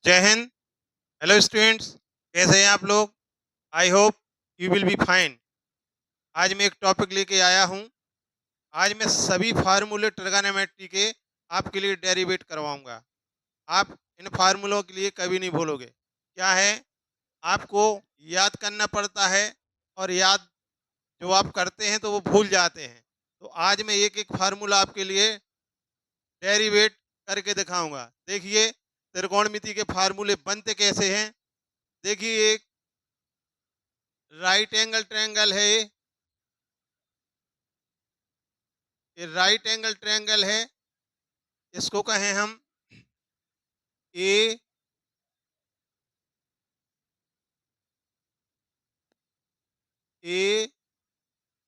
जय Hind. Hello students, कैसे हैं आप लोग? I hope you will be fine. आज मैं एक टॉपिक लेके आया हूँ। आज मैं सभी फार्मूले ट्रिग्नोमेट्री के आपके लिए डेरिवेट करवाऊंगा। आप इन फार्मूलों के लिए कभी नहीं भूलोगे। क्या है, आपको याद करना पड़ता है और याद जो आप करते हैं तो वो भूल जाते हैं। तो आज मैं एक एक फार्मूला आपके लिए डेरिवेट करके दिखाऊंगा। देखिए, त्रिकोणमिति के फार्मूले बनते कैसे हैं। देखिए, एक राइट एंगल ट्रायंगल है, ये राइट एंगल ट्रायंगल है। इसको कहें हम ए ए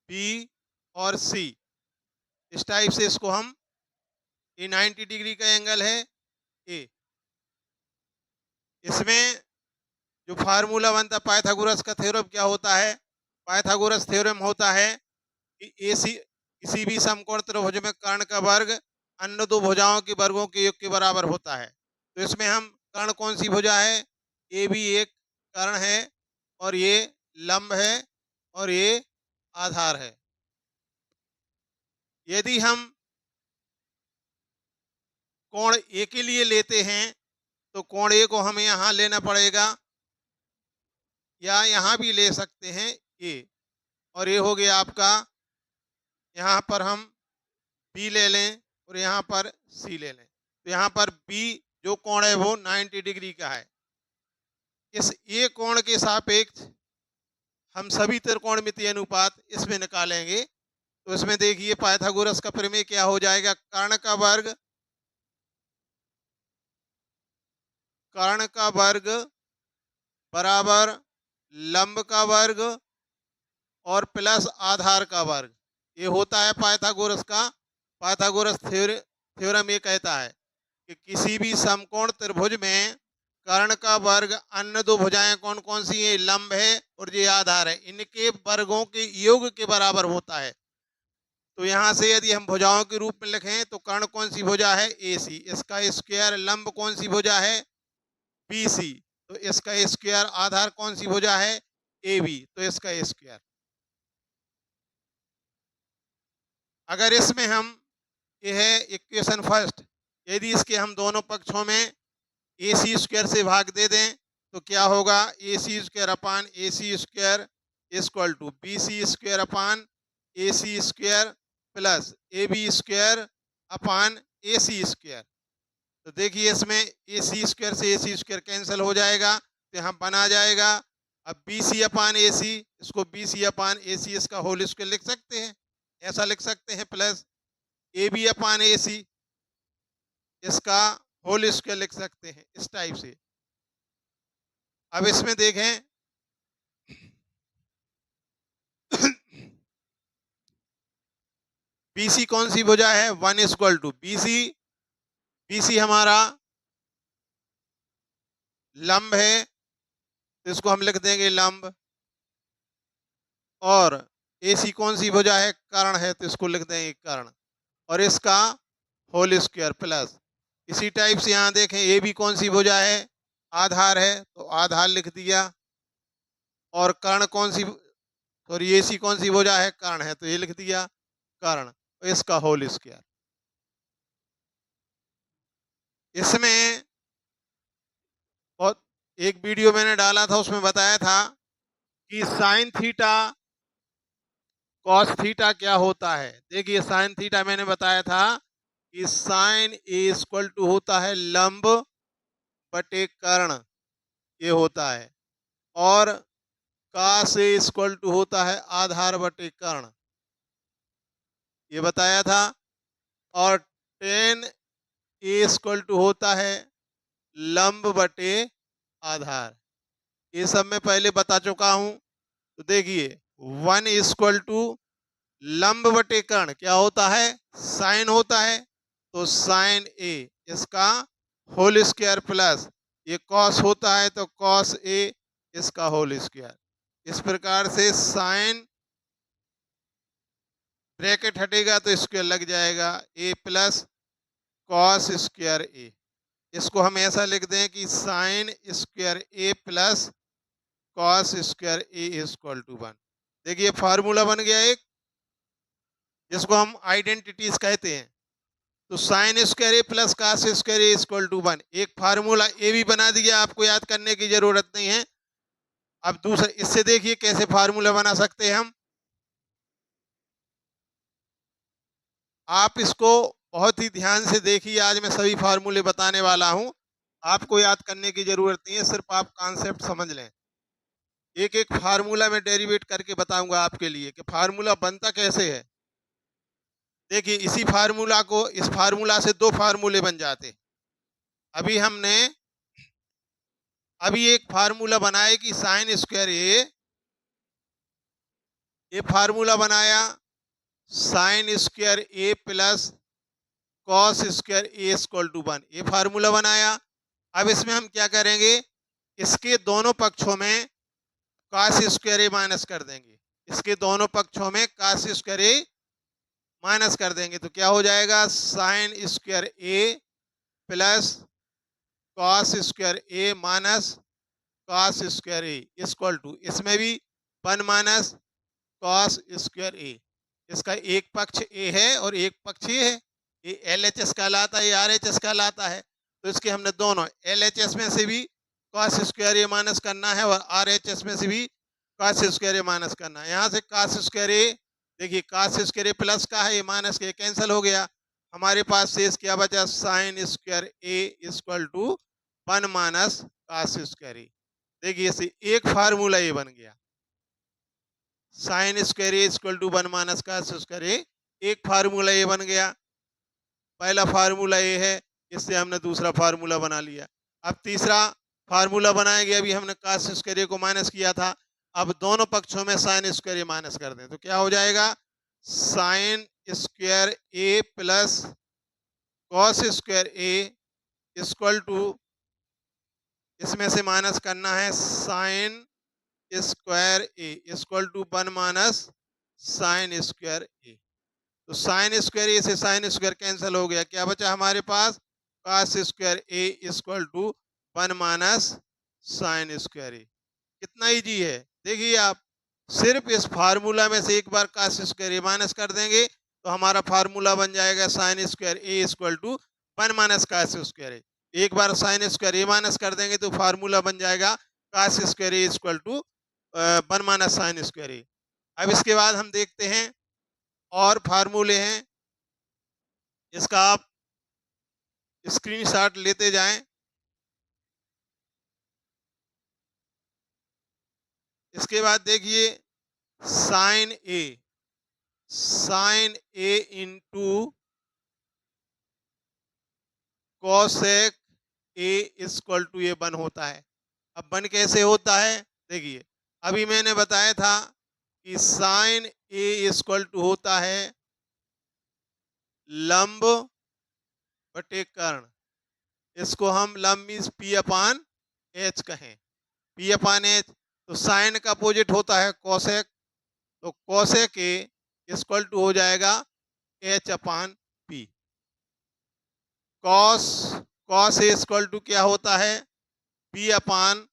बी और सी। इस टाइप से इसको हम, ये 90 डिग्री का एंगल है ए। इसमें जो फार्मूला बनता है पाइथागोरस का थ्योरम क्या होता है? पाइथागोरस थ्योरम होता है कि ए सी किसी भी समकोण त्रिभुज में कर्ण का वर्ग अन्य दो भुजाओं के वर्गों के योग के बराबर होता है। तो इसमें हम कर्ण कौन सी भुजा है? ए भी एक कर्ण है और ये लंब है और ये आधार है। यदि हम कोण ए के लिए लेते हैं तो कोण ए को हमें यहाँ लेना पड़ेगा या यहाँ भी ले सकते हैं ए, और ये हो गया आपका, यहाँ पर हम बी ले लें और यहाँ पर सी ले लें। तो यहाँ पर बी जो कोण है वो 90 डिग्री का है। इस ए कोण के सापेक्ष हम सभी त्रिकोणमितीय अनुपात इसमें निकालेंगे। तो इसमें देखिए, पाइथागोरस का प्रमेय क्या हो जाएगा? कर्ण का वर्ग बराबर लंब का वर्ग और प्लस आधार का वर्ग। ये होता है पाइथागोरस का। पाइथागोरस थ्योरम ये कहता है कि किसी भी समकोण त्रिभुज में कर्ण का वर्ग अन्य दो भुजाएं कौन कौन सी है? लंब है और ये आधार है, इनके वर्गों के योग के बराबर होता है। तो यहाँ से यदि हम भुजाओं के रूप में लिखें तो कर्ण कौन सी भुजा है? ए सी। इसका स्क्वायर लंब कौन सी भुजा है? B C. तो इसका स्क्वायर आधार कौन सी भुजा है? A B. तो इसका स्क्वायर। अगर इसमें हम, ये है इक्वेशन फर्स्ट, यदि इसके हम दोनों पक्षों में ए सी स्क्वायर से भाग दे दें तो क्या होगा? A C square upon A C square equal to B C square upon A C square plus A B square upon A C square. तो देखिए, इसमें ए सी स्क्वायर से ए सी स्क्वायर कैंसिल हो जाएगा तो यहाँ बना जाएगा। अब बी सी अपान ए सी, इसको बी सी अपान ए सी इसका होल स्क्वायर लिख सकते हैं, ऐसा लिख सकते हैं, plus A B upon A सी इसका होल स्क्वायर लिख सकते हैं, इस टाइप से। अब इसमें देखें बीसी कौन सी भुजा है? 1 इक्वल टू बीसी। बीसी हमारा लंब है तो इसको हम लिख देंगे लंब, और एसी कौन सी भुजा है? कर्ण है तो इसको लिख देंगे कर्ण, और इसका होल स्क्वायर प्लस। इसी टाइप से यहाँ देखें, ये भी कौन सी भुजा है? आधार है तो आधार लिख दिया, और कर्ण कौन सी, और ये सी कौन सी भुजा है? कर्ण है तो ये लिख दिया कर्ण, तो इसका होल स्क्वायर। इसमें बहुत, एक वीडियो मैंने डाला था उसमें बताया था कि साइन थीटा कॉस थीटा क्या होता है। देखिए, साइन थीटा मैंने बताया था कि साइन ए इक्वल टू होता है लंब बटे कर्ण, ये होता है, और कास ए इक्वल टू होता है आधार बटे कर्ण, ये बताया था, और टेन ए इक्वल टू होता है लंब बटे आधार, ये सब मैं पहले बता चुका हूं। तो देखिए, 1 इक्वल टू लंब बटे कर्ण क्या होता है? साइन होता है, तो साइन ए इसका होल स्क्वायर प्लस ये कॉस होता है तो कॉस ए इसका होल स्क्वायर। इस प्रकार से साइन ब्रैकेट हटेगा तो स्क्वायर लग जाएगा, A plus cos square A. इसको हम ऐसा लिख दें कि sine square A plus cos square A is equal to 1। देखिए फार्मूला बन गया एक, जिसको हम आइडेंटिटीज कहते हैं। तो sine square A plus cos square A equal to 1, एक फार्मूला ए भी बना दिया, आपको याद करने की जरूरत नहीं है। अब दूसरा, इससे देखिए कैसे फार्मूला बना सकते हैं हम। आप इसको बहुत ही ध्यान से देखिए, आज मैं सभी फार्मूले बताने वाला हूं, आपको याद करने की जरूरत नहीं है, सिर्फ आप कॉन्सेप्ट समझ लें। एक एक फार्मूला में डेरिवेट करके बताऊंगा आपके लिए कि फार्मूला बनता कैसे है। देखिए इसी फार्मूला को, इस फार्मूला से दो फार्मूले बन जाते। अभी हमने एक फार्मूला बनाया कि साइन स्क्वायर ये फार्मूला बनाया sine square A plus cos square A equal to 1, ये फार्मूला बनाया। अब इसमें हम क्या करेंगे, इसके दोनों पक्षों में कॉस स्क्वायर ए माइनस कर देंगे, इसके दोनों पक्षों में कॉस स्क्वायर ए माइनस कर देंगे, तो क्या हो जाएगा sine square A plus cos square A minus cos square A equal to, इसमें भी 1 माइनस कॉस स्क्वायर ए। इसका एक पक्ष ए है और एक पक्ष ये है, ये LHS कहलाता है, ये RHS कहलाता है। तो इसके हमने दोनों LHS में से भी कॉस स्क्वायर ए माइनस करना है और RHS में से भी कॉस स्क्वायर ए माइनस करना है। यहाँ से कॉस स्क्वायर ए, देखिए कॉस स्क्वायर ए प्लस का है, ये माइनस के कैंसिल हो गया, हमारे पास शेष क्या बचा sine square A equal to 1 minus cos square A. देखिए इसे एक फार्मूला ये बन गया, sine square A equal to 1 minus cos square A, एक फार्मूला ये बन गया। पहला फार्मूला ये है, इससे हमने दूसरा फार्मूला बना लिया। अब तीसरा फार्मूला बनाएंगे, अभी हमने कॉस स्क्वायर ए को माइनस किया था, अब दोनों पक्षों में साइन स्क्वायर ए माइनस कर दें, तो क्या हो जाएगा sine square A plus cos square A equal to, इसमें से माइनस करना है sine square A equal to 1 minus sine square A. तो साइन स्क्वायर ए से साइन स्क्वायर कैंसिल हो गया, क्या बचा हमारे पास cos square A equal to 1 minus sine square A. कितना इजी है, देखिए आप सिर्फ इस फार्मूला में से एक बार कॉस स्क्वायर ए माइनस कर देंगे तो हमारा फार्मूला बन जाएगा sine square A equal to 1 minus cos square A. एक बार साइन स्क्वायर ए माइनस कर देंगे तो फार्मूला बन जाएगा cos square A equal to 1 minus sine square A. अब इसके बाद हम देखते हैं और फार्मूले हैं, इसका आप स्क्रीनशॉट लेते जाएं। इसके बाद देखिए sine A into cosec A equal to ये 1 होता है। अब 1 कैसे होता है, देखिए अभी मैंने बताया था कि साइन ए इक्वल टू होता है लंब बटे कर्ण, इसको हम लंब मीन्स पी अपान एच कहें, पी अपान एच। तो साइन का अपोजिट होता है कॉसेक, तो कॉसेक ए इक्वल टू हो जाएगा H upon P. Cos A equal to क्या होता है पी अपान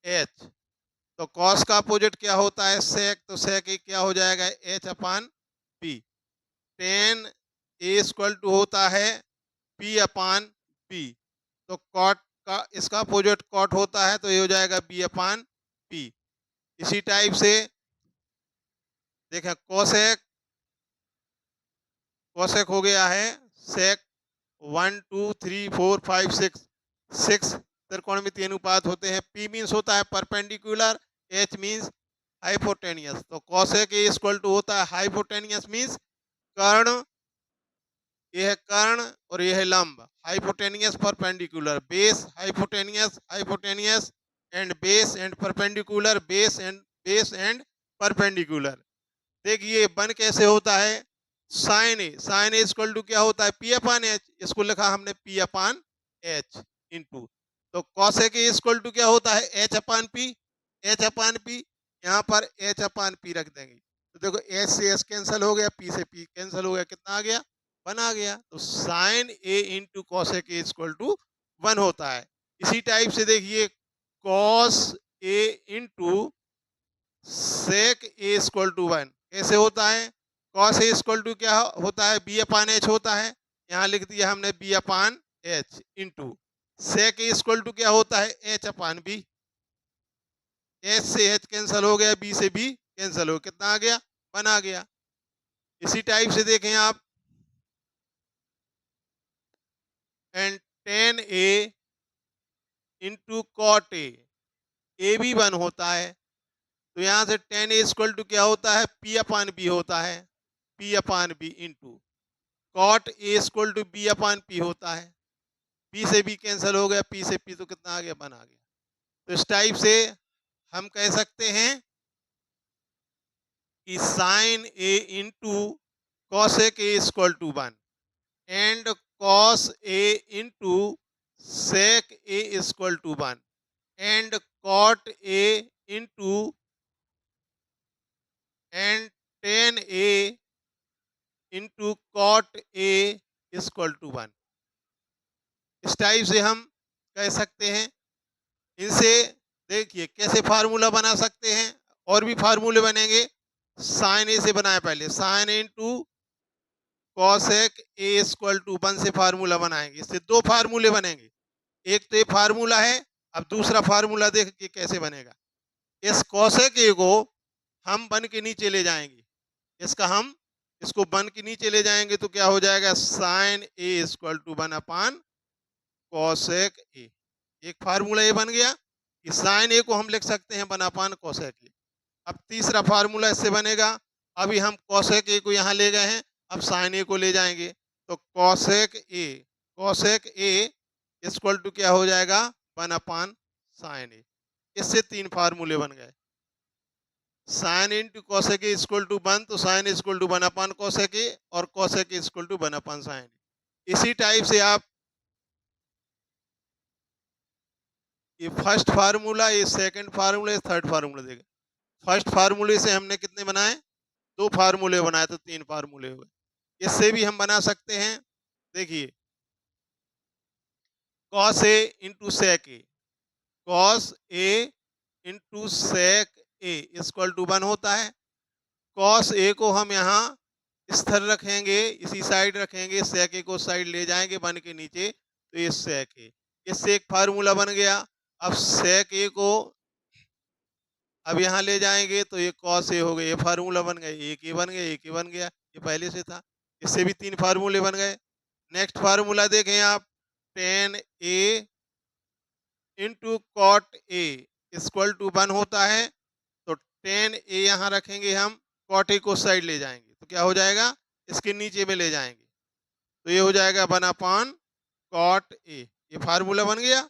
एच, तो कॉस का अपोजिट क्या होता है सेक, तो सेक ए क्या हो जाएगा H upon P. Tan A equal to होता है पी अपान पी, तो कॉट का इसका अपोजिट कॉट होता है, तो ये हो जाएगा बी अपान पी। इसी टाइप से देखें कोसेक हो गया है सेक 1 2 3 4 5 6 त्रिकोणमितीय अनुपात होते हैं। पी मीन्स होता है परपेंडिकुलर, एच मीन्स हाइपोटेनियस, तो कोसेक ए इक्वल टू होता है हाइपोटेनियस मीन्स कर्ण, ये है कर्ण और ये है लंब, hypotenuse perpendicular, base hypotenuse and base and perpendicular, base and perpendicular. देखिए 1 कैसे होता है साइन ए इक्वल टू क्या होता है पी अपान एच, इसको लिखा हमने पी अपान एच इंटू, तो कॉसेक ए इक्वल टू क्या होता है एच अपान पी, यहाँ पर एच अपान पी रख देंगे, तो देखो एच से एच कैंसिल हो गया, पी से पी कैंसिल हो गया, कितना आ गया 1 आ गया। तो sine A into cosec A equal to 1 होता है। इसी टाइप से देखिए cos A into sec A equal to 1 कैसे होता है? कॉस ए इक्वल टू क्या होता है? बी अपान एच होता है। यहाँ लिख दिया हमने B upon H into sec A equal to क्या होता है? H upon B. एच से एच कैंसिल हो गया, बी से बी कैंसिल हो, कितना आ गया? 1 आ गया। इसी टाइप से देखें आप and tan A into cot A भी 1 होता है। तो यहाँ से टेन ए इक्वल टू क्या होता है? पी अपान बी होता है, P upon B into cot A equal to B upon P होता है। पी से बी कैंसिल हो गया, पी से पी तो कितना आ गया? 1 आ गया। तो इस टाइप से हम कह सकते हैं कि sine A into cosec A equal to 1 and cos A into sec A equal to 1 and cot A into and tan A into cot A equal to 1। इस टाइप से हम कह सकते हैं। इनसे देखिए कैसे फार्मूला बना सकते हैं, और भी फार्मूले बनेंगे। साइन ए से बनाए पहले, sine into cosec A equal to 1 से फार्मूला बनाएंगे। इससे 2 फार्मूले बनेंगे। एक तो ये फार्मूला है, अब दूसरा फार्मूला देख के कैसे बनेगा। इस कॉसेक ए को हम 1 के नीचे ले जाएंगे, इसको 1 के नीचे ले जाएंगे तो क्या हो जाएगा? Sine A equal to 1 upon cosec A. एक फार्मूला ये बन गया कि साइन ए को हम लिख सकते हैं 1 अपान कॉसेक ए। अब तीसरा फार्मूला इससे बनेगा। अभी हम कॉसेक ए को यहाँ ले गए हैं, अब साइन ए को ले जाएंगे तो कॉसेक ए इक्वल टू क्या हो जाएगा? 1 अपान साइन ए। इससे 3 फार्मूले बन गए। Sine into cosec A equal to 1 तो sine equal to 1 upon cosec A और cosec equal to 1 upon sine A. इसी टाइप से आप ये फर्स्ट फार्मूला, ये सेकंड फार्मूला, ये थर्ड फार्मूला देखें। फर्स्ट फार्मूले से हमने कितने बनाए? 2 फार्मूले बनाए तो 3 फार्मूले हुए। इससे भी हम बना सकते हैं। देखिए cos A into sec A, cos A into sec A equal to 1 होता है। कॉस ए को हम यहाँ स्थिर रखेंगे, इसी साइड रखेंगे, सेक ए को साइड ले जाएंगे 1 के नीचे तो ये सेक ए। इससे एक फार्मूला बन गया। अब सेक ए को अब यहाँ ले जाएंगे तो ये कॉस ए हो गए, ये फार्मूला बन गए, एक ए बन गया, एक ए बन गया, ये पहले से था। इससे भी 3 फार्मूले बन गए। नेक्स्ट फार्मूला देखें आप, tan A into cot A equal to 1 होता है। तो टेन ए यहाँ रखेंगे हम, कॉट ए को साइड ले जाएंगे तो क्या हो जाएगा? इसके नीचे में ले जाएंगे तो ये हो जाएगा 1 अपान कॉट ए। ये फार्मूला बन गया।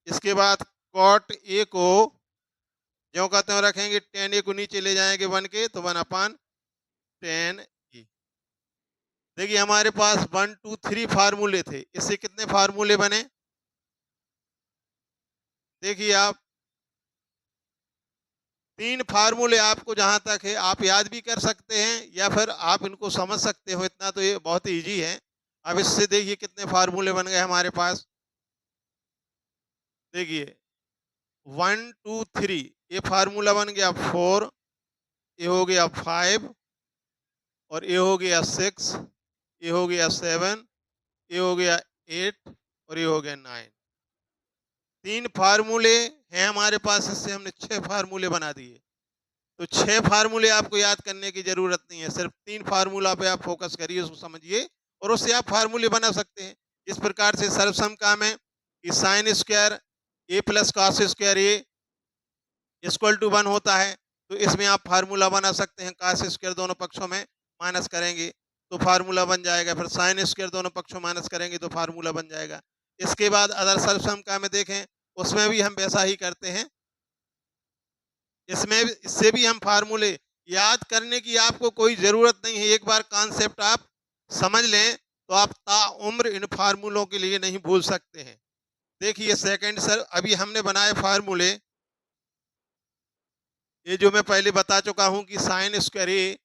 इसके बाद कॉट ए को जो कहते हैं रखेंगे, टेन ए को नीचे ले जाएंगे 1 के तो 1 अपान टेन ए। देखिए हमारे पास 1 2 3 फार्मूले थे, इससे कितने फार्मूले बने? देखिए आप 3 फार्मूले आपको जहां तक है आप याद भी कर सकते हैं या फिर आप इनको समझ सकते हो, इतना तो ये बहुत इजी है। अब इससे देखिए कितने फार्मूले बन गए हमारे पास। देखिए 1 2 3 ये फार्मूला बन गया 4, ये हो गया 5 और ये हो गया 6, ये हो गया 7, ये हो गया 8 और ये हो गया 9। 3 फार्मूले हैं हमारे पास, इससे हमने 6 फार्मूले बना दिए। तो 6 फार्मूले आपको याद करने की जरूरत नहीं है, सिर्फ 3 फार्मूला पे आप फोकस करिए, उसको समझिए और उससे आप फार्मूले बना सकते हैं। इस प्रकार से सर्वसम काम है कि sine square A plus cos square A equal to 1 होता है। तो इसमें आप फार्मूला बना सकते हैं, कॉस स्क्वायर दोनों पक्षों में माइनस करेंगे तो फार्मूला बन जाएगा, फिर साइन स्क्वायर दोनों पक्षों माइनस करेंगे तो फार्मूला बन जाएगा। इसके बाद अदर सर्वसम काम में देखें, उसमें भी हम वैसा ही करते हैं। इससे भी हम फार्मूले याद करने की आपको कोई ज़रूरत नहीं है। एक बार कॉन्सेप्ट आप समझ लें तो आप ताउम्र इन फार्मूलों के लिए नहीं भूल सकते हैं। देखिए सेकंड सर, अभी हमने बनाए फार्मूले, ये जो मैं पहले बता चुका हूं कि sine square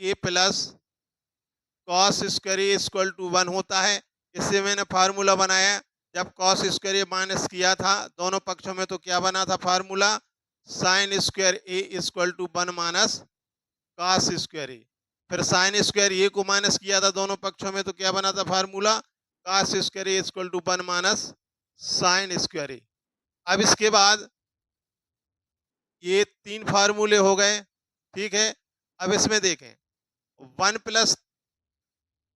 A plus cos square A equal to 1 होता है। इससे मैंने फार्मूला बनाया, जब कॉस स्क्वायर ए माइनस किया था दोनों पक्षों में, तो क्या बना था formula, sine square A equal to 1 minus cos square A. फिर साइन स्क्वायर ए को माइनस किया था दोनों पक्षों में, तो क्या बना था formula, cos square A equal to 1 minus sine square A. अब इसके बाद ये 3 फार्मूले हो गए, ठीक है। अब इसमें देखें, 1 plus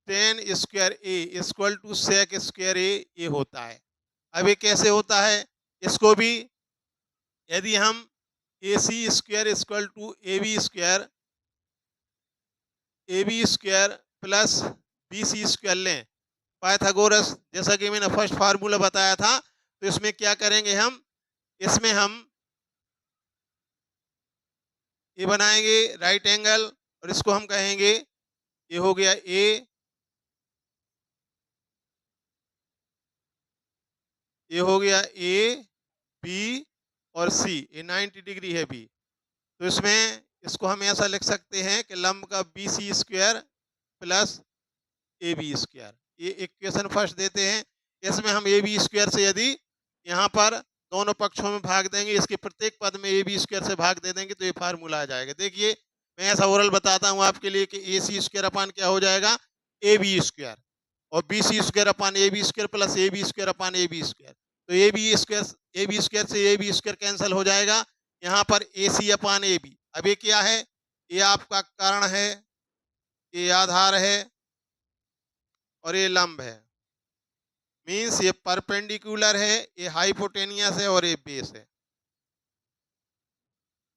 tan square A equal to sec square A, ये होता है। अब ये कैसे होता है, इसको भी यदि हम A C square equal to A B square plus B C square लें, पाइथागोरस, जैसा कि मैंने फर्स्ट फार्मूला बताया था, तो इसमें क्या करेंगे हम, इसमें हम ये बनाएंगे राइट एंगल, और इसको हम कहेंगे, ये हो गया ए, ये हो गया ए बी और सी, ये 90 डिग्री है बी। तो इसमें इसको हम ऐसा लिख सकते हैं कि लंब का B C square plus A B square, ये इक्वेशन फर्स्ट देते हैं। इसमें हम ए बी स्क्वायर से यदि यहाँ पर दोनों पक्षों में भाग देंगे, इसके प्रत्येक पद में ए बी स्क्वायर से भाग दे देंगे, तो ये फार्मूला आ जाएगा। देखिए मैं ऐसा ओरल बताता हूँ आपके लिए कि ए सी स्क्वायर अपान क्या हो जाएगा, ए बी स्क्वायर, और B C square upon A B square plus A B square upon A B square. तो ए बी स्क्वायर से ए बी स्क्वायर कैंसिल हो जाएगा, यहाँ पर ए सी अपान ए बी। अब ये क्या है, ये आपका कर्ण है, ये आधार है, और ये लंब है, मीन्स ये परपेंडिकुलर है, ये हाइपोटेनियस है, और ये बेस है।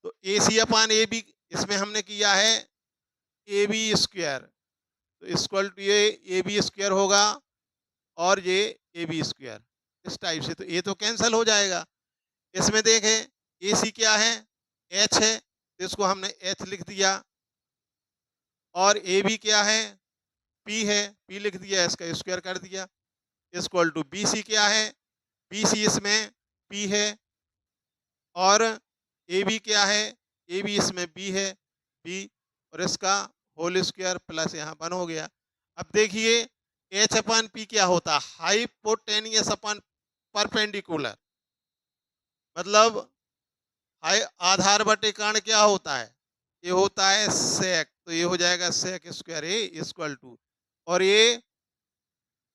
तो ए सी अपान ए बी इसमें हमने किया है ए बी स्क्वायर, तो इक्वल टू ये ए बी स्क्वायर होगा, और ये ए बी स्क्वायर, इस टाइप से। तो ये तो कैंसिल हो जाएगा। इसमें देखें ए सी क्या है, एच है, तो इसको हमने एच लिख दिया, और ए बी क्या है, पी है, पी लिख दिया, इसका स्क्वायर कर दिया, इक्वल टू बी सी क्या है, बी सी इसमें पी है, और ए बी क्या है, ए बी इसमें बी है, बी, और इसका होल स्क्वायर प्लस यहाँ 1 हो गया। अब देखिए एच अपान पी क्या होता है, हाइपोटेनियस अपान परपेंडिकुलर, मतलब हाई आधार बटे कर्ण क्या होता है, ये होता है सेक, तो ये हो जाएगा sec square A equal to, और ये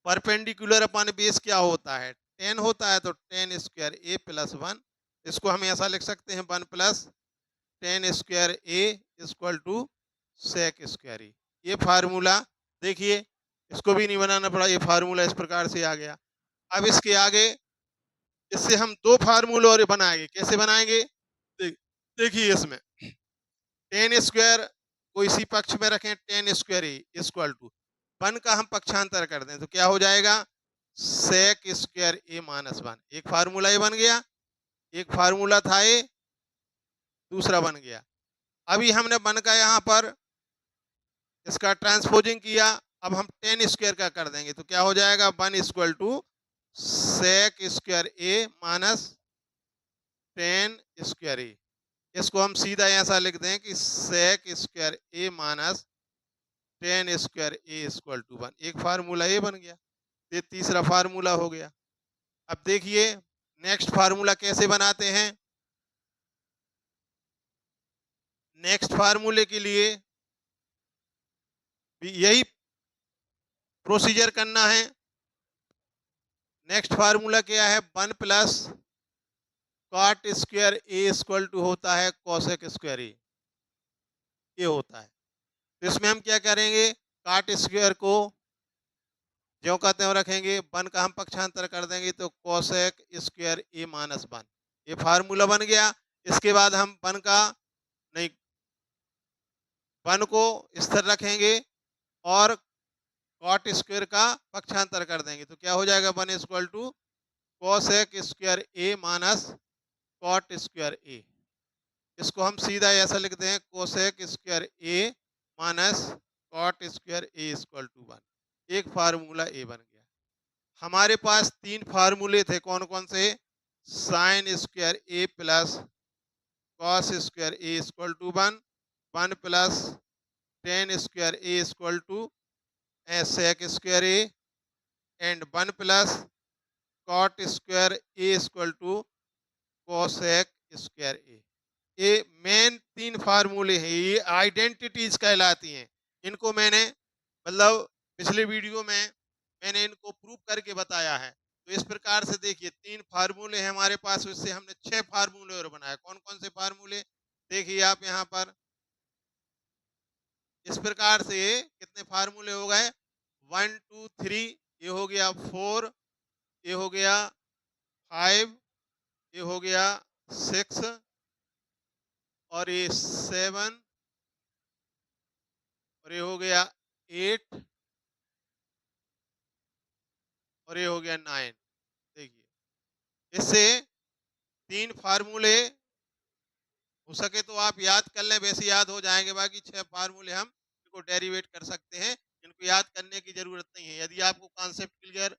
परपेंडिकुलर अपान बेस क्या होता है, 10 होता है, तो 10 स्क्वायर ए प्लस 1, इसको हम ऐसा लिख सकते हैं 1 plus 10 square A equal to sec square A. ये फार्मूला देखिए, इसको भी नहीं बनाना पड़ा, ये फार्मूला इस प्रकार से आ गया। अब इसके आगे इससे हम 2 फार्मूले और बनाएंगे, कैसे बनाएंगे, देखिए इसमें 10 स्क्वायर को इसी पक्ष में रखें, 10 स्क्वायर ए इक्वल टू 1 का हम पक्षांतर कर दें, तो क्या हो जाएगा, सेक स्क्वायर ए माइनस 1। एक फार्मूला ये बन गया, एक फार्मूला था ये, दूसरा बन गया। अभी हमने 1 का यहाँ पर इसका ट्रांसपोजिंग किया, अब हम 10 स्क्वायर का कर देंगे, तो क्या हो जाएगा, 1 equal to sec square A minus 10 square A. इसको हम सीधा ऐसा लिख दें कि sec square A minus 10 square A equal to 1। एक फार्मूला ये बन गया, ये तीसरा फार्मूला हो गया। अब देखिए नेक्स्ट फार्मूला कैसे बनाते हैं। नेक्स्ट फार्मूले के लिए भी यही प्रोसीजर करना है। नेक्स्ट फार्मूला क्या है, 1 plus cot square A equal to होता है कोसेक स्क्वायर ए, ये होता है। तो इसमें हम क्या करेंगे, कॉट स्क्वायर को ज्यों का त्यों रखेंगे, 1 का हम पक्षांतर कर देंगे, तो कोसेक स्क्वायर ए माइनस 1, ये फार्मूला बन गया। इसके बाद हम 1 का नहीं 1 को स्थिर रखेंगे और कॉट स्क्वायर का पक्षांतर कर देंगे, तो क्या हो जाएगा, 1 equal to cosec square A minus cot square A. इसको हम सीधा ऐसा लिखते हैं, cosec square A minus cot square A equal to 1। एक फार्मूला ए बन गया। हमारे पास 3 फार्मूले थे, कौन कौन से, sine square A plus cos square A equal to 1, 1 plus 10 square A equal to sec square A, and 1 plus cot square A equal to cosec square A. ये मेन 3 फार्मूले हैं, ये आइडेंटिटीज कहलाती हैं। इनको मैंने मतलब पिछले वीडियो में मैंने इनको प्रूव करके बताया है। तो इस प्रकार से देखिए 3 फार्मूले हैं हमारे पास, उससे हमने 6 फार्मूले और बनाए। कौन कौन से फार्मूले देखिए आप यहाँ पर, इस प्रकार से कितने फार्मूले हो गए, 1 2 3, ये हो गया 4, ये हो गया 5, ये हो गया 6 और ये 7 और ये हो गया 8 और ये हो गया 9। देखिए इससे 3 फार्मूले हो सके तो आप याद कर लें, वैसे याद हो जाएंगे। बाकी 6 फार्मूले हम इनको डेरिवेट कर सकते हैं, इनको याद करने की जरूरत नहीं है। यदि आपको कॉन्सेप्ट क्लियर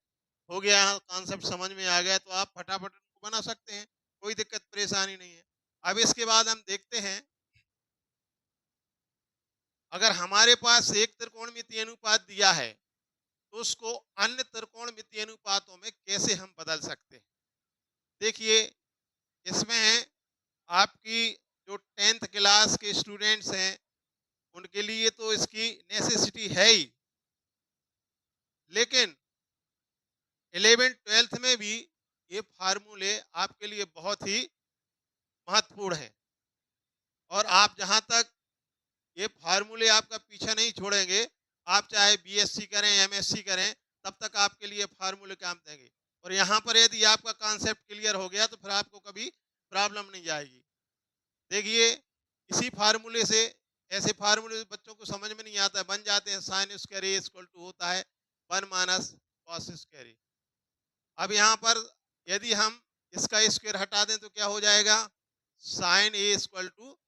हो गया है, कॉन्सेप्ट समझ में आ गया, तो आप फटाफट इनको बना सकते हैं, कोई दिक्कत परेशानी नहीं है। अब इसके बाद हम देखते हैं, अगर हमारे पास एक त्रिकोणमितीय अनुपात दिया है तो उसको अन्य त्रिकोणमितीय अनुपातों में कैसे हम बदल सकते हैं। देखिए इसमें आपकी जो 10th क्लास के स्टूडेंट्स हैं उनके लिए तो इसकी नेसेसिटी है ही, लेकिन 11th 12th में भी ये फार्मूले आपके लिए बहुत ही महत्वपूर्ण हैं। और आप जहां तक ये फार्मूले आपका पीछा नहीं छोड़ेंगे, आप चाहे बीएससी करें एमएससी करें, तब तक आपके लिए फार्मूले काम देंगे। और यहाँ पर यदि आपका कॉन्सेप्ट क्लियर हो गया तो फिर आपको कभी प्रॉब्लम नहीं आएगी। देखिए इसी फार्मूले से, ऐसे फार्मूले बच्चों को समझ में नहीं आता, बन जाते हैं। Sine square A equal to होता है 1 माइनस कॉस स्क्वायर ए। अब यहाँ पर यदि हम इसका स्क्वायर हटा दें तो क्या हो जाएगा, साइन ए इक्वल टू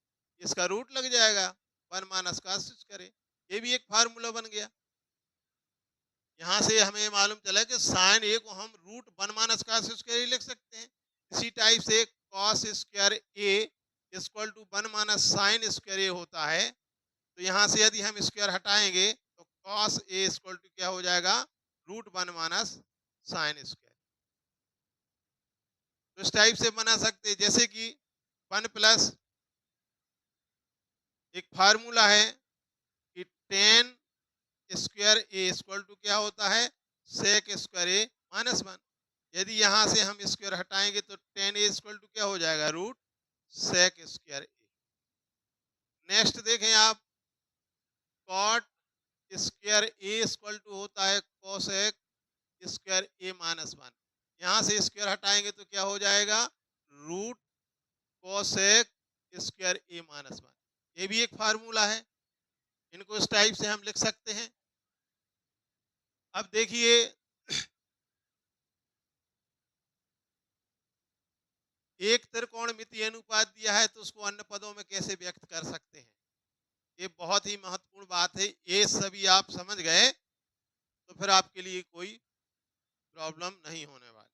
इसका रूट लग जाएगा 1 माइनस कॉस स्क्वायर ए। ये भी एक फार्मूला बन गया। यहाँ से हमें मालूम चला कि साइन ए को हम रूट 1 माइनस कॉस स्क्वायर लिख सकते हैं। इसी टाइप से cos square A equal to 1 minus sine square A होता है। तो यहाँ से यदि हम स्क्वायर हटाएंगे तो कॉस ए इक्वल टू क्या हो जाएगा, रूट 1 माइनस साइन स्क्वायर। तो इस टाइप से बना सकते हैं। जैसे कि 1 प्लस एक फार्मूला है कि 10 स्क्वायर ए इक्वल टू क्या होता है, सेक स्क्वायर ए माइनस 1। यदि यहाँ से हम स्क्वायर हटाएंगे तो 10 ए इक्वल टू क्या हो जाएगा, root sec square A. Next देखें आप, cot square A equal to होता है कोसेक स्क्वायर ए माइनस 1। यहाँ से स्क्वायर हटाएंगे तो क्या हो जाएगा, root cosec square A minus 1। ये भी एक फार्मूला है, इनको इस टाइप से हम लिख सकते हैं। अब देखिए एक त्रिकोणमितीय अनुपात दिया है तो उसको अन्य पदों में कैसे व्यक्त कर सकते हैं, ये बहुत ही महत्वपूर्ण बात है। ये सभी आप समझ गए तो फिर आपके लिए कोई प्रॉब्लम नहीं होने वाली।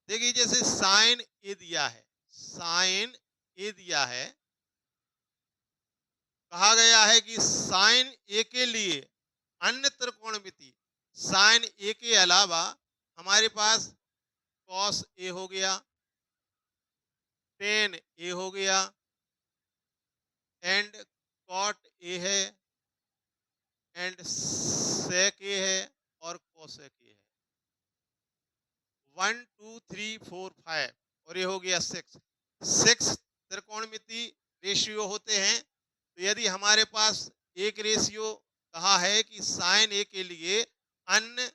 देखिए जैसे साइन ए दिया है, साइन ए दिया है, कहा गया है कि साइन ए के लिए अन्य त्रिकोणमिति साइन ए के अलावा हमारे पास कॉस ए हो गया, टेन ए हो गया, एंड कॉट ए है, एंड सेक ए है और कोसेक ए है। 1 2 3 4 5 और ये हो गया 6। 6 त्रिकोणमिति रेशियो होते हैं। तो यदि हमारे पास एक रेशियो कहा है कि साइन ए के लिए अन्य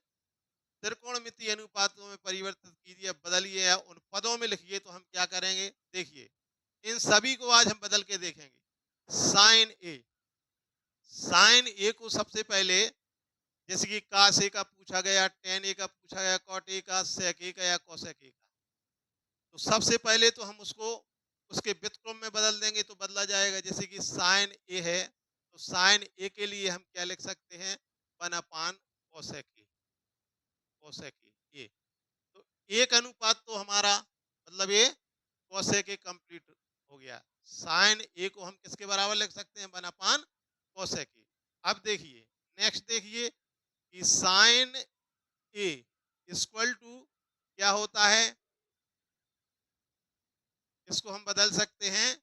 त्रिकोणमितीय अनुपातों में परिवर्तित कीजिए, बदलिए या उन पदों में लिखिए, तो हम क्या करेंगे, देखिए इन सभी को आज हम बदल के देखेंगे। साइन ए को सबसे पहले, जैसे कि कास ए का पूछा गया, टेन ए का पूछा गया, कॉट ए का, सेक ए का या कोसेक ए का, तो सबसे पहले तो हम उसको उसके व्युत्क्रम में बदल देंगे तो बदला जाएगा। जैसे कि साइन ए है तो साइन ए के लिए हम क्या लिख सकते हैं, 1/, कोसेक ए, कोसेक ए। तो एक अनुपात तो हमारा मतलब ये कोसेक ए कंप्लीट हो गया। साइन ए को हम किसके बराबर लिख सकते हैं, 1/, कोसेक ए। अब देखिए नेक्स्ट देखिए कि साइन ए इक्वल टू क्या होता है, इसको हम बदल सकते हैं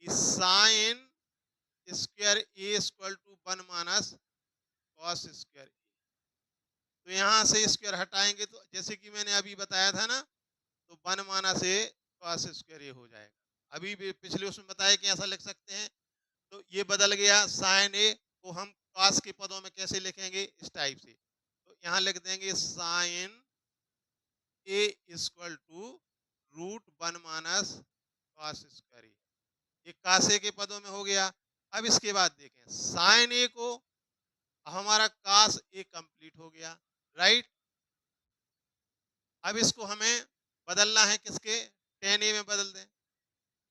कि sine square A equal to 1 minus cos square A. तो यहाँ से स्क्वायर हटाएंगे तो जैसे कि मैंने अभी बताया था ना, तो 1 माइनस ए कॉस स्क्वायर ए हो जाएगा। अभी भी पिछले उसमें बताया कि ऐसा लिख सकते हैं, तो ये बदल गया। साइन ए को हम कॉस के पदों में कैसे लिखेंगे, इस टाइप से। तो यहाँ लिख देंगे sine A equal to root 1 minus cos square A. ये कासे के पदों में हो गया। अब इसके बाद देखें साइन ए को, हमारा कास ए कंप्लीट हो गया, राइट। अब इसको हमें बदलना है किसके, टेन ए में बदल दें।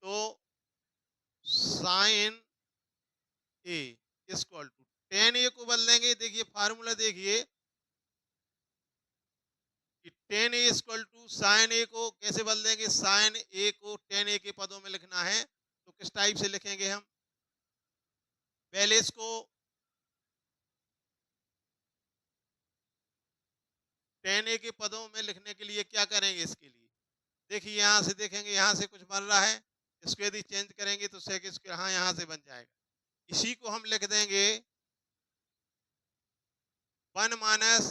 तो sine A equal to tan A को बदलेंगे। देखिए फार्मूला देखिए कि tan A equal to sine A को कैसे बदल देंगे, साइन ए को टेन ए के पदों में लिखना है तो किस टाइप से लिखेंगे हम, पहले इसको टेन ए के पदों में लिखने के लिए क्या करेंगे, इसके लिए देखिए यहाँ से देखेंगे, यहाँ से कुछ बन रहा है, इसको यदि चेंज करेंगे तो सेक स्क्वायर, हाँ यहाँ से बन जाएगा। इसी को हम लिख देंगे 1 माइनस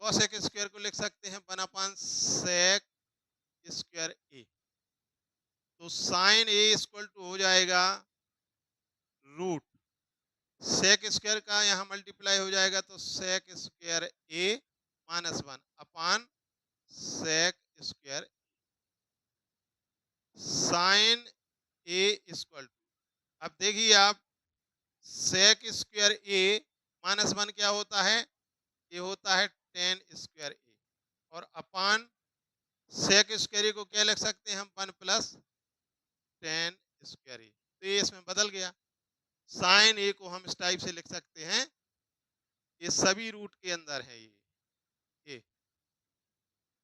कॉसेक स्क्वायर को लिख सकते हैं 1 अपॉन सेक स्क्वायर ए। तो साइन ए इक्वल टू हो जाएगा रूट सेक स्क्वायर का यहाँ मल्टीप्लाई हो जाएगा, तो sec square A minus 1 upon sec square sine A equal to, अब देखिए आप सेक स्क्वायर ए माइनस 1 क्या होता है, ये होता है टेन स्क्वायर ए, और अपान सेक स्क्वायर ए को क्या लिख सकते हैं हम, 1 प्लस टेन स्क्वायर ए। तो ये इसमें बदल गया। साइन ए को हम इस टाइप से लिख सकते हैं, ये सभी रूट के अंदर है ये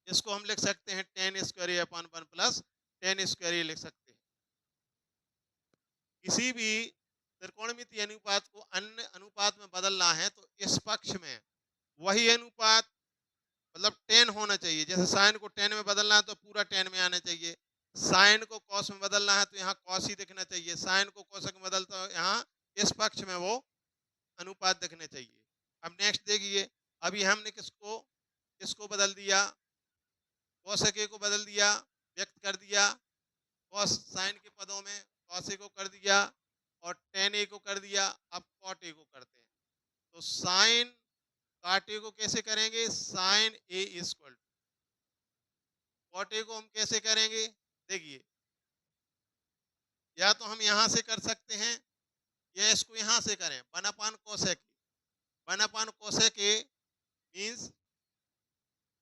इसको हम लिख सकते हैं ten square A upon 1 plus tan square ए लिख सकते हैं। किसी भी त्रिकोणमितीय अनुपात को अन्य अनुपात में बदलना है तो इस पक्ष में वही अनुपात मतलब 10 होना चाहिए। जैसे साइन को 10 में बदलना है तो पूरा 10 में आना चाहिए। साइन को कॉस में बदलना है तो यहाँ कॉस ही दिखना चाहिए। साइन को कोसेक में बदलता है यहाँ इस पक्ष में वो अनुपात दिखने चाहिए। अब नेक्स्ट देखिए, अभी हमने किसको बदल दिया, कोसेक ए को बदल दिया, व्यक्त कर दिया कॉस साइन के पदों में, कॉस ए को कर दिया और टेन ए को कर दिया। अब कॉट ए को करते हैं, तो साइन कॉट ए को कैसे करेंगे, sine A equal to cot A को हम कैसे करेंगे, देखिए या तो हम यहां से कर सकते हैं या इसको यहां से करें, 1 upon cosec A. 1 upon cosec A means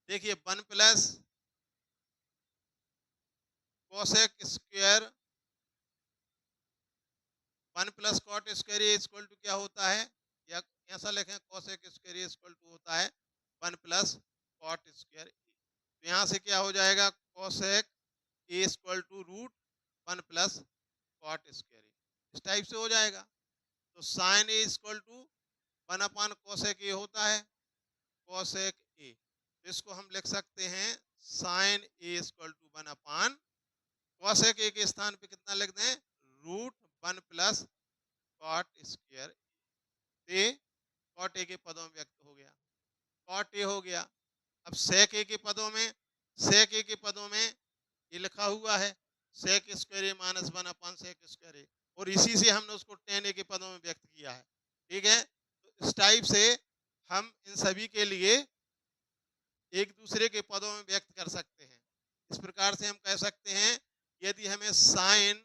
देखिए 1 plus cosec square 1 plus cot square A equal to क्या होता है, या ऐसा लिखें cosec square A equal to होता है 1 प्लस कॉट स्क्वायर ए। तो यहाँ से क्या हो जाएगा, cosec A equal to root 1 plus cot square A, इस टाइप से हो जाएगा। तो sine A equal to 1 upon cosec A होता है, कोसेक ए। तो इसको हम लिख सकते हैं sine A equal to 1 upon cosec A के स्थान पे कितना लिख दें, root 1 plus cot square A. Cot A के पदों में व्यक्त हो गया, कॉट ए हो गया। अब सेक ए के पदों में, सेक ए के पदों में ये लिखा हुआ है sec square A minus 1 upon sec square ए, और इसी से हमने उसको टेन ए के पदों में व्यक्त किया है, ठीक है। तो इस टाइप से हम इन सभी के लिए एक दूसरे के पदों में व्यक्त कर सकते हैं। इस प्रकार से हम कह सकते हैं यदि हमें साइन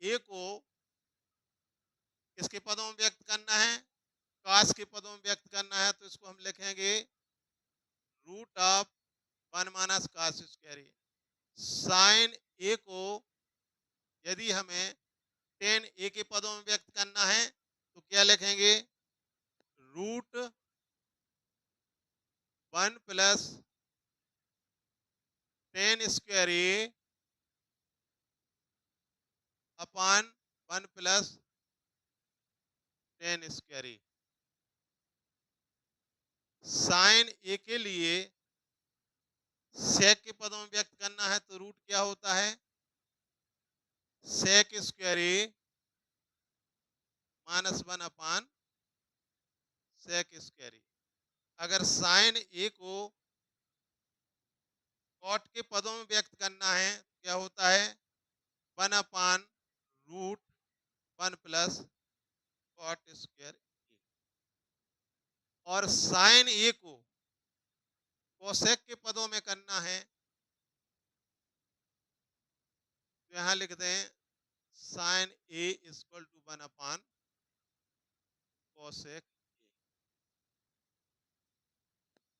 ए को किसके पदों में व्यक्त करना है, कास के पदों में व्यक्त करना है, तो इसको हम लिखेंगे root of 1 minus cos square A. Sine A को यदि हमें टेन ए के पदों में व्यक्त करना है तो क्या लिखेंगे, root 1 plus tan square A upon 1 plus tan square A. Sine ए के लिए सेक के पदों में व्यक्त करना है तो रूट क्या होता है, sec square A -1 sec square ए। अगर साइन ए को कॉट के पदों में व्यक्त करना है क्या होता है, 1/√1 प्लस कॉट स्क्वायर ए। और साइन ए को कोसेक के पदों में करना है तो यहां लिखते हैं साइन ए इक्वल टू 1/कोसेक ए।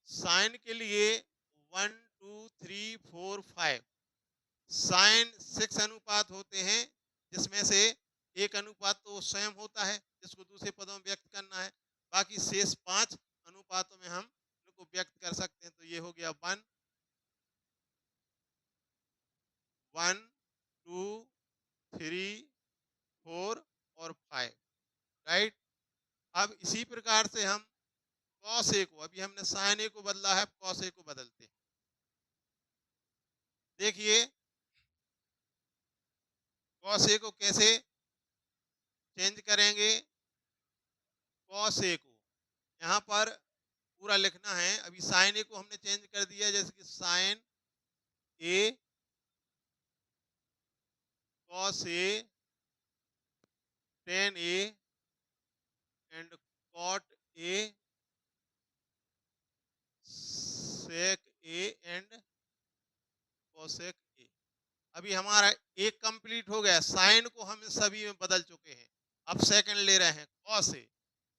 साइन के लिए 1 2 3 4 5 साइन 6 अनुपात होते हैं, जिसमें से एक अनुपात तो स्वयं होता है जिसको दूसरे पदों में व्यक्त करना है, बाकी शेष 5 अनुपातों में हम इनको व्यक्त कर सकते हैं। तो ये हो गया 1 1 2 3 4 और 5, राइट। अब इसी प्रकार से हम कॉस ए को, अभी हमने साइन ए को बदला है, कॉस ए को बदलते हैं। देखिए कॉस ए को कैसे चेंज करेंगे, कॉस ए को यहाँ पर पूरा लिखना है। अभी साइन ए को हमने चेंज कर दिया, जैसे कि sine A cos A tan A and cot A sec A and cosec A. अभी हमारा एक कंप्लीट हो गया, साइन को हम सभी में बदल चुके हैं। अब सेकंड ले रहे हैं कॉस ए।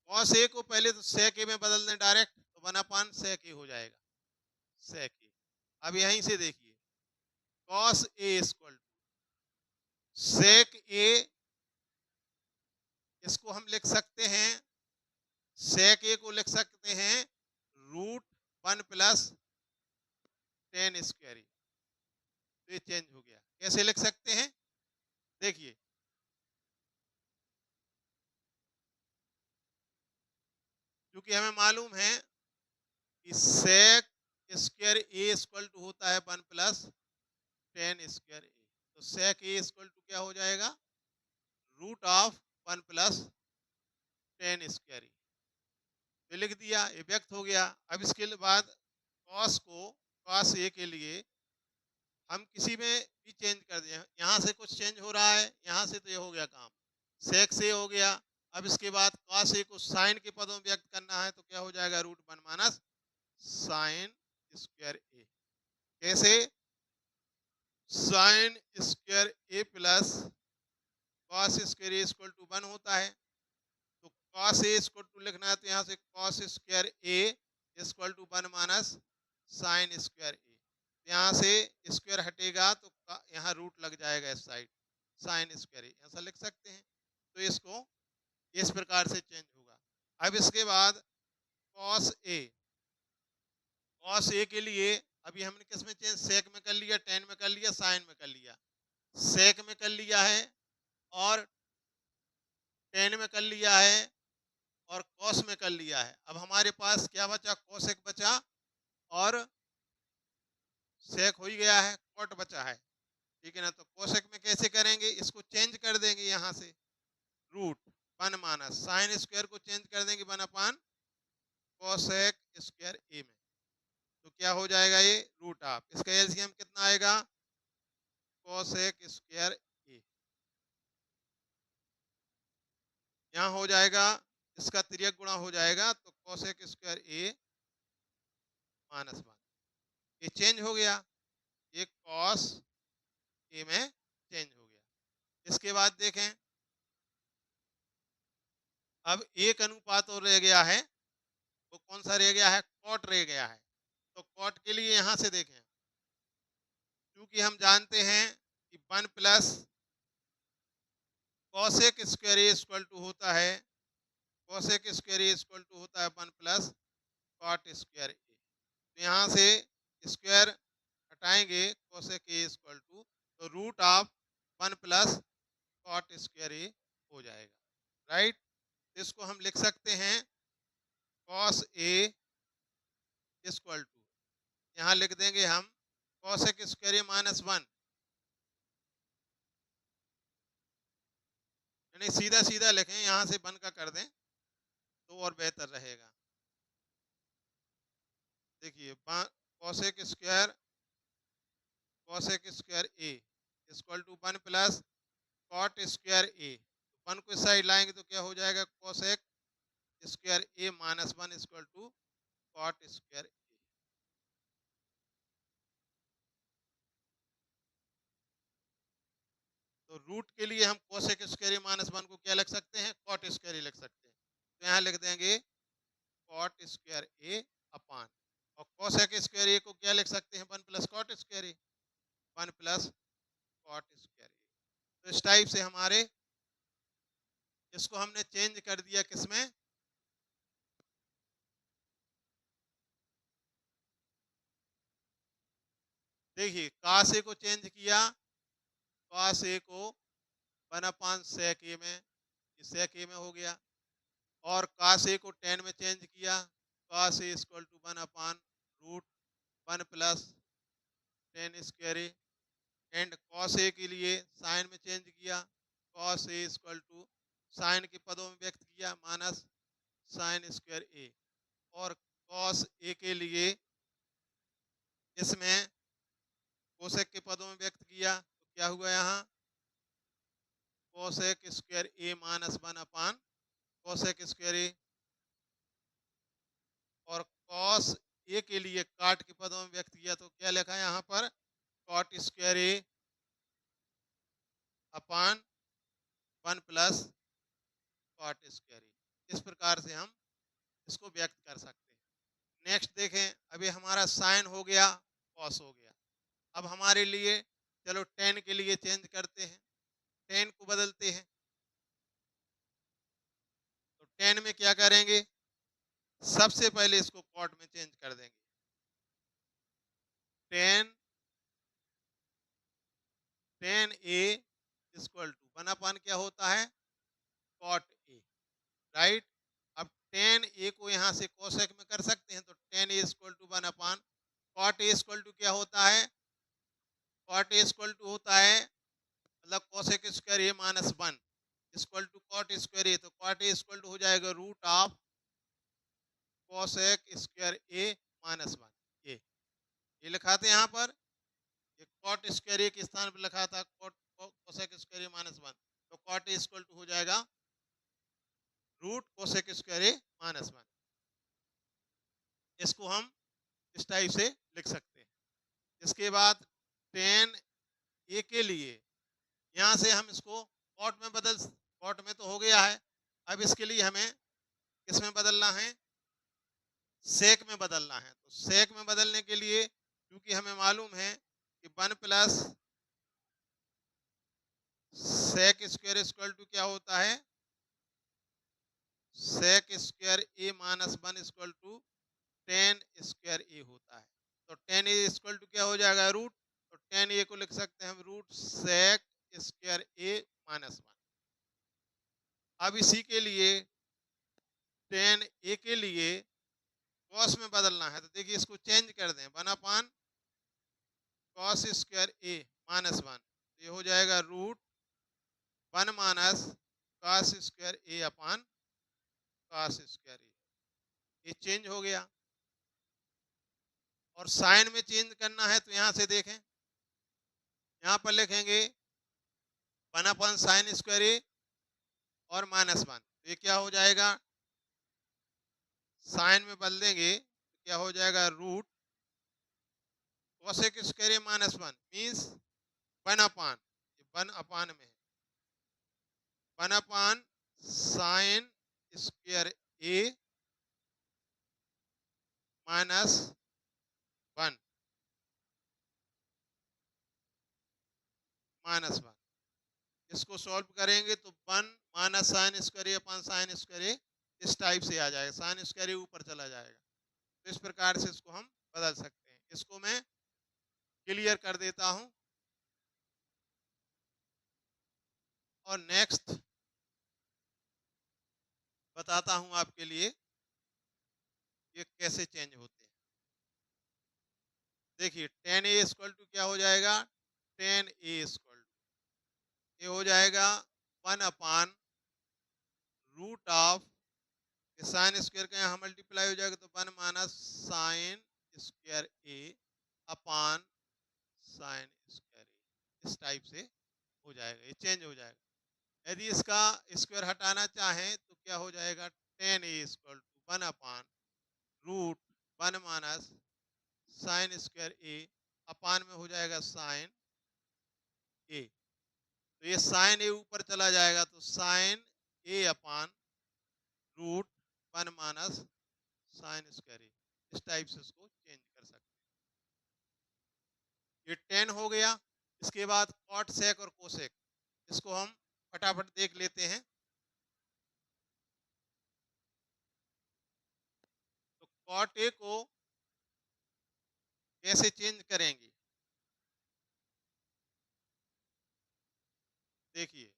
कॉस ए को पहले तो सेक ए में बदल दें डायरेक्ट, तो 1 सेक ए हो जाएगा, सेक ए। अब यहीं से देखिए कॉस ए इक्वल टू सेक ए, इसको हम लिख सकते हैं, सेक ए को लिख सकते हैं √1 प्लस 10 स्क्वायर। तो ये चेंज हो गया, कैसे लिख सकते हैं देखिए, क्योंकि हमें मालूम है कि sec square A equal to होता है 1 प्लस 10 स्क्वायर ए। तो सेक ए इक्वल टू क्या हो जाएगा, √1 प्लस 10 स्क्वायर ए। तो लिख दिया, ये व्यक्त हो गया। अब इसके बाद कॉस को, कॉस ए के लिए हम किसी में भी चेंज कर दें, यहाँ से कुछ चेंज हो रहा है, यहाँ से तो ये हो गया काम, सेक से हो गया। अब इसके बाद कॉस ए को साइन के पदों में व्यक्त करना है तो क्या हो जाएगा, √1 माइनस साइन स्क्वायर ए। कैसे, sine square A plus cos square A equal to 1 होता है, तो कॉस ए इक्वल टू लिखना है तो यहाँ से cos square A equal to 1 minus sine square A. यहाँ से स्क्वायर हटेगा तो यहाँ रूट लग जाएगा इस साइड, साइन स्क्वायर ए ऐसा लिख सकते हैं। तो इसको इस प्रकार से चेंज होगा। अब इसके बाद कॉस ए, कॉस ए के लिए अभी हमने किस में चेंज, सेक में कर लिया, टेन में कर लिया, साइन में कर लिया, सेक में कर लिया है और टेन में कर लिया है और कॉस में कर लिया है। अब हमारे पास क्या बचा, कोसेक बचा और सेक हो ही गया है, कॉट बचा है, ठीक है ना। तो कोसेक में कैसे करेंगे, इसको चेंज कर देंगे, यहाँ से √1 माइनस साइन स्क्वायर को चेंज कर देंगे 1 कोसेक स्क्वायर ए में। तो क्या हो जाएगा, ये √1, इसका एलसीएम कितना आएगा, कोसेक स्क्वायर ए। यहाँ हो जाएगा, इसका तिर्यक गुणा हो जाएगा तो कोसेक स्क्वायर ए -1, ये चेंज हो गया, ये कॉस ए में चेंज हो गया। इसके बाद देखें, अब एक अनुपात और रह गया है, वो कौन सा रह गया है, कॉट रह गया है। तो कॉट के लिए यहां से देखें, क्योंकि हम जानते हैं कि 1 plus cosec square A equal to होता है, cosec square A equal to होता है 1 प्लस कॉट स्क्वायर ए। तो यहाँ से स्क्वायर हटाएंगे, कोसेक ए इक्वल टू, तो √1 प्लस कॉट स्क्वायर ए हो जाएगा, राइट। इसको हम लिख सकते हैं कॉस ए इक्वल टू, यहाँ लिख देंगे हम कॉसेक स्क्वायर माइनस 1, यानी सीधा सीधा लिखें, यहाँ से 1 का कर दें तो और बेहतर रहेगा। देखिए cosec square A equal to 1 plus cot square A, 1 को इस साइड लाएंगे तो क्या हो जाएगा, cosec square A minus 1 equal to cot square A. तो रूट के लिए हम कोसेक स्क्वायर माइनस 1 को क्या लिख सकते हैं, कॉट स्क्वायर लिख सकते हैं। तो यहाँ लिख देंगे कॉट स्क्वायर ए अपान, और कोसेक स्क्वायर ए को क्या लिख सकते हैं, 1 plus cot square A, 1 plus cot square A. तो इस टाइप से हमारे इसको हमने चेंज कर दिया किसमें, देखिए काश ए को चेंज किया, काश ए को 1 अपान सेक ए में, सेक ए में हो गया, और काश ए को टेन में चेंज किया, cos A equal to 1 upon root 1 plus tan square A, and cos A के लिए साइन में चेंज किया, cos A equal to sine के पदों में व्यक्त किया माइनस साइन स्क्वायर ए, और कॉस ए के लिए इसमें कोसेक के पदों में व्यक्त किया, तो क्या हुआ यहाँ cosec square A minus 1 upon cosec square ए, और कॉस ए के लिए काट के पदों में व्यक्त किया, तो क्या लिखा है यहाँ पर cot square A upon 1 plus cot square A. इस प्रकार से हम इसको व्यक्त कर सकते हैं। नेक्स्ट देखें, अभी हमारा साइन हो गया, कॉस हो गया, अब हमारे लिए चलो टेन के लिए चेंज करते हैं, टेन को बदलते हैं। तो टेन में क्या करेंगे, सबसे पहले इसको कॉट में चेंज कर देंगे, tan tan A equal to 1 upon क्या होता है, कॉट ए, राइट। अब टेन ए को यहाँ से कोसेक में कर सकते हैं, तो tan A equal to 1 upon cot A equal to क्या होता है, कॉट ए इक्वल टू होता है मतलब cosec square A minus 1 equal to cot square A, तो कॉट ए इक्वल टू हो जाएगा root of cosec square A minus 1, ये लिखा था यहाँ पर, ये कॉट स्क्वायर ए के स्थान पर लिखा था कोसेक स्क्वायर ए माइनस 1, तो कॉट ए इक्वल टू हो जाएगा root cosec square A minus 1। इसको हम इस टाइप से लिख सकते हैं। इसके बाद टेन ए के लिए यहाँ से हम इसको कॉट में कॉट में तो हो गया है, अब इसके लिए हमें किसमें बदलना है, सेक में बदलना है। तो सेक में बदलने के लिए क्योंकि हमें मालूम है कि 1 plus sec square equal to क्या होता है, sec square A minus 1 equal to tan square A होता है। तो टेन ए इक्वल टू क्या हो जाएगा, रूट, तो टेन ए को लिख सकते हैं हम root sec square A minus 1। अब इसी के लिए टेन ए के लिए कॉस में बदलना है, तो देखिए इसको चेंज कर दें, 1 अपान कॉस स्क्वायर ए माइनस 1, ये हो जाएगा root 1 minus cos square A upon cos square A, ये चेंज हो गया। और साइन में चेंज करना है तो यहाँ से देखें, यहाँ पर लिखेंगे 1 अपान साइन स्क्वायर ए और माइनस 1, तो ये क्या हो जाएगा, साइन में बदल देंगे तो क्या हो जाएगा root cosec square A minus 1 means 1 अपान, 1 अपान में 1 upon sign square A minus 1 minus 1, इसको सॉल्व करेंगे तो 1 minus sine square A upon sign square A इस टाइप से आ जाएगा, साइन स्क्वायर ए ऊपर चला जाएगा। तो इस प्रकार से इसको हम बदल सकते हैं। इसको मैं क्लियर कर देता हूं और नेक्स्ट बताता हूं आपके लिए ये कैसे चेंज होते हैं। देखिए 10a इक्वल टू क्या हो जाएगा, 10a इक्वल टू ये हो जाएगा 1/√ऑफ साइन स्क्वायर का यहाँ मल्टीप्लाई हो जाएगा तो 1 - sine square A upon sign square A, इस टाइप से हो जाएगा, ये चेंज हो जाएगा। यदि इसका स्क्वायर हटाना चाहें तो क्या हो जाएगा, 10a equal to 1/√1 - sine square A upon में हो जाएगा साइन ए। तो ये साइन ए ऊपर चला जाएगा तो sine A upon √1 - sine square A, इस टाइप से उसको चेंज कर सकते हैं। ये 10 हो गया। इसके बाद कॉट सेक और कोसेक, इसको हम फटाफट देख लेते हैं। तो कॉट ए को कैसे चेंज करेंगे, देखिए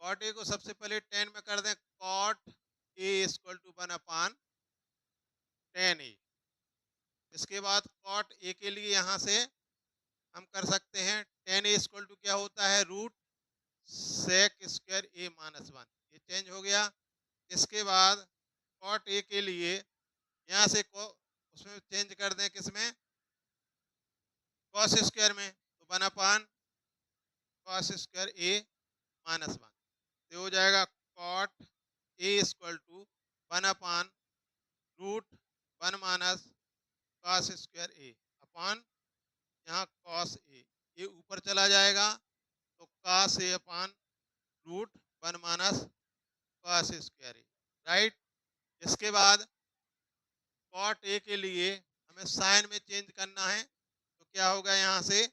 कॉट ए को सबसे पहले 10 में कर दें, cot A equal to 1/10a। इसके बाद कॉट ए के लिए यहाँ से हम कर सकते हैं 10a इक्वल टू क्या होता है, रूट सेक स्क्वायर ए -1, ये चेंज हो गया। इसके बाद कॉट ए के लिए यहाँ से उसमें चेंज कर दें, किसमें, कॉस स्क्वायर में, तो 1/cos स्क्वायर ए -1, तो हो जाएगा cot A equal to 1/√1 - cos square A upon यहाँ कॉस ए, ये ऊपर चला जाएगा तो cos A upon √1 - cos square A, right. इसके बाद कॉट ए के लिए हमें साइन में चेंज करना है, तो क्या होगा, यहाँ से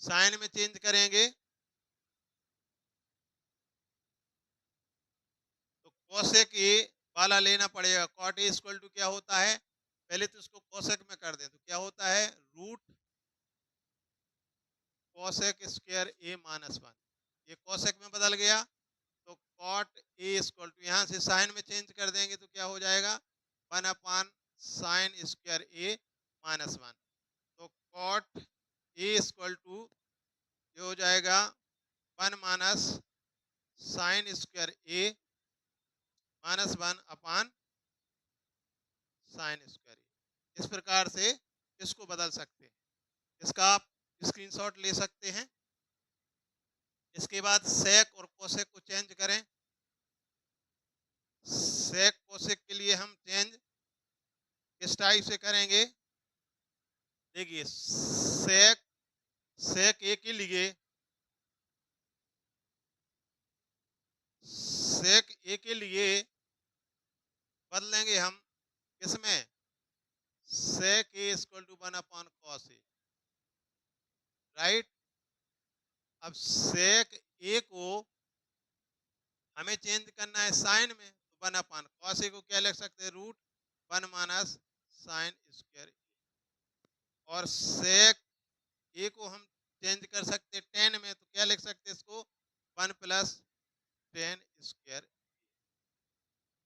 साइन में चेंज करेंगे तो कोसेक ए वाला लेना पड़ेगा। कॉट ए इक्वल टू क्या होता है, पहले तो इसको कोसेक में कर दें तो क्या होता है, रूट कोसेक स्क्वायर ए -1, ये कोसेक में बदल गया। तो कॉट ए इक्वल टू यहाँ से साइन में चेंज कर देंगे तो क्या हो जाएगा, 1/साइन स्क्वायर ए -1, तो कॉट ए इक्वल टू ये हो जाएगा 1 - sine square A -1 upon sign square A. इस प्रकार से इसको बदल सकते हैं, इसका आप स्क्रीनशॉट ले सकते हैं। इसके बाद सेक और कोसेक को चेंज करें। सेक कोसेक के लिए हम चेंज किस टाइप से करेंगे, देखिए सेक सेक ए के लिए सेक ए के लिए बदलेंगे हम किसमें, sec A equal to 1/cos A, right. अब सेक ए को हमें चेंज करना है साइन में, तो 1/cos ए को क्या लिख सकते हैं, √1 - साइन स्क्वायर ए। और सेक ए को हम चेंज कर सकते हैं 10 में, तो क्या लिख सकते हैं इसको, 1 + tan स्क्वायर।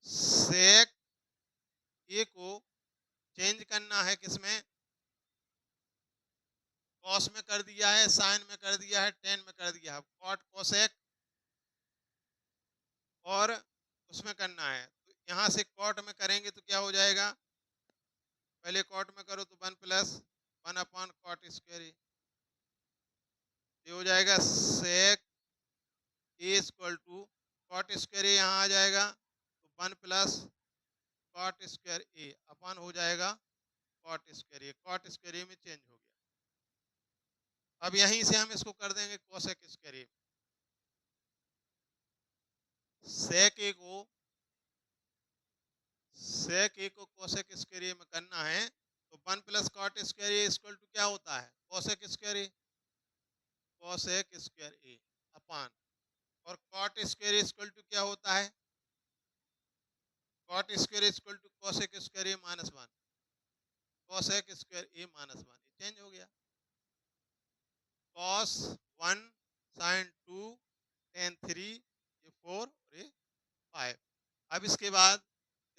सेक ए को चेंज करना है किसमें, कॉस में कर दिया है, साइन में कर दिया है, टेन में कर दिया है, कॉट कोसेक और उसमें करना है। तो यहाँ से कॉट में करेंगे तो क्या हो जाएगा, पहले कॉट में करो तो 1 + 1/cot स्क्वायर, ये हो जाएगा सेक A equal to cot square A, यहाँ आ जाएगा तो 1 + कॉट स्क्वायर ए अपान हो जाएगा cot square A, cot square ए में चेंज हो गया। अब यहीं से हम इसको कर देंगे कोसेक स्क्वायर ए। सेक ए को सेक ए को कोसेक स्क्वायर ए में करना है तो 1 + cot square A equal to क्या होता है, cosec square A, cosec square A upon, और cot square A equal to क्या होता है, cot square equal to cosec square A -1, cosec square A -1, ये चेंज हो गया। कॉस 1 साइन 2 टेन 3, ये 4 और ये 5। अब इसके बाद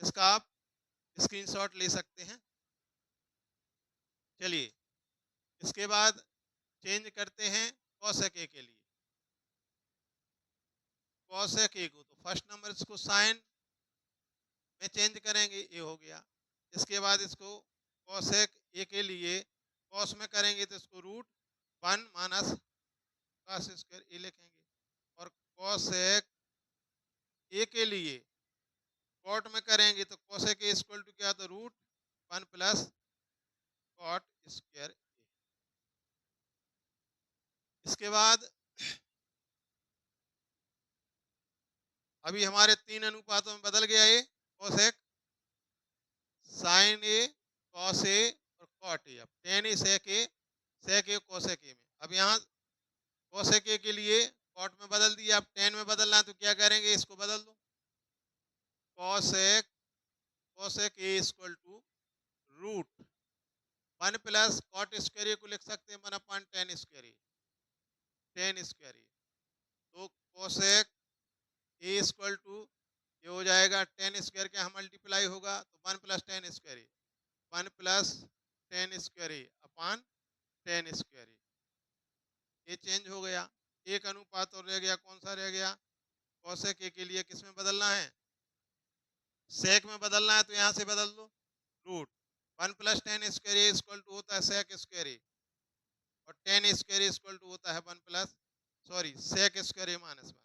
इसका आप स्क्रीनशॉट ले सकते हैं। चलिए इसके बाद चेंज करते हैं कॉसेक ए के लिए। कॉसेक ए को तो फर्स्ट नंबर इसको साइन में चेंज करेंगे, ये हो गया। इसके बाद इसको कॉसेक ए के लिए कॉस में करेंगे तो इसको रूट 1 माइनस कॉस स्क्वायर ए लिखेंगे। और कॉसेक ए के लिए कॉट में करेंगे तो कॉसेक ए इक्वल टू क्या, तो रूट 1 प्लस कॉट स्क्वायर ए। इसके बाद अभी हमारे 3 अनुपातों में बदल गया ये कॉसेक साइन ए कॉस ए और कॉट ए। अब टेन ए सेक ए कॉसेक ए में। अब यहाँ कॉसेक ए के लिए कॉट में बदल दिया, अब टेन में बदलना है तो क्या करेंगे, इसको बदल दो। Cosec cosec A equal to root 1 plus cot square A को लिख सकते हैं 1 upon tan square A, tan square A. तो कॉसेक ए इक्वल टू ये हो जाएगा टेन स्क्वायर के यहाँ मल्टीप्लाई होगा तो 1 plus tan square A, 1 plus tan square A upon tan square A. ये चेंज हो गया। एक अनुपात और रह गया, कौन सा रह गया, कॉसेक ए के लिए किस में बदलना है, सेक में बदलना है तो यहाँ से बदल दो। Root 1 plus tan square A equal to होता है सेक स्क्वायर ए, और टेन स्क्वायर इक्वल टू होता है 1 plus sec square A minus 1,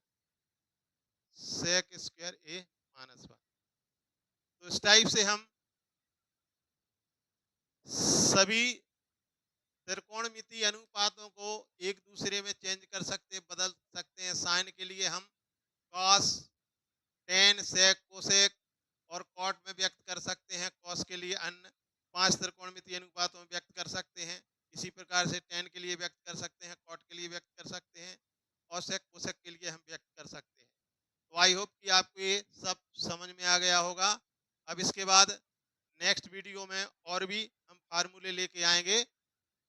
sec square A minus 1। तो इस टाइप से हम सभी त्रिकोणमितीय अनुपातों को एक दूसरे में चेंज कर सकते हैं, बदल सकते हैं। साइन के लिए हम कॉस, टेन, सेक, कोसेक और कॉट में व्यक्त कर सकते हैं। कॉस के लिए अन्य 5 त्रिकोणमितीय अनुपातों में व्यक्त कर सकते हैं। इसी प्रकार से टेन के लिए व्यक्त कर सकते हैं, कॉट के लिए व्यक्त कर सकते हैं, और सेक कोसेक के लिए हम व्यक्त कर सकते हैं। तो आई होप कि आपको ये सब समझ में आ गया होगा। अब इसके बाद नेक्स्ट वीडियो में और भी हम फार्मूले लेके आएंगे,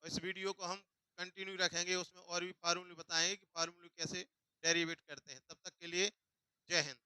और इस वीडियो को हम कंटिन्यू रखेंगे, उसमें और भी फार्मूले बताएंगे कि फार्मूले कैसे डेरिवेट करते हैं। तब तक के लिए जय हिंद।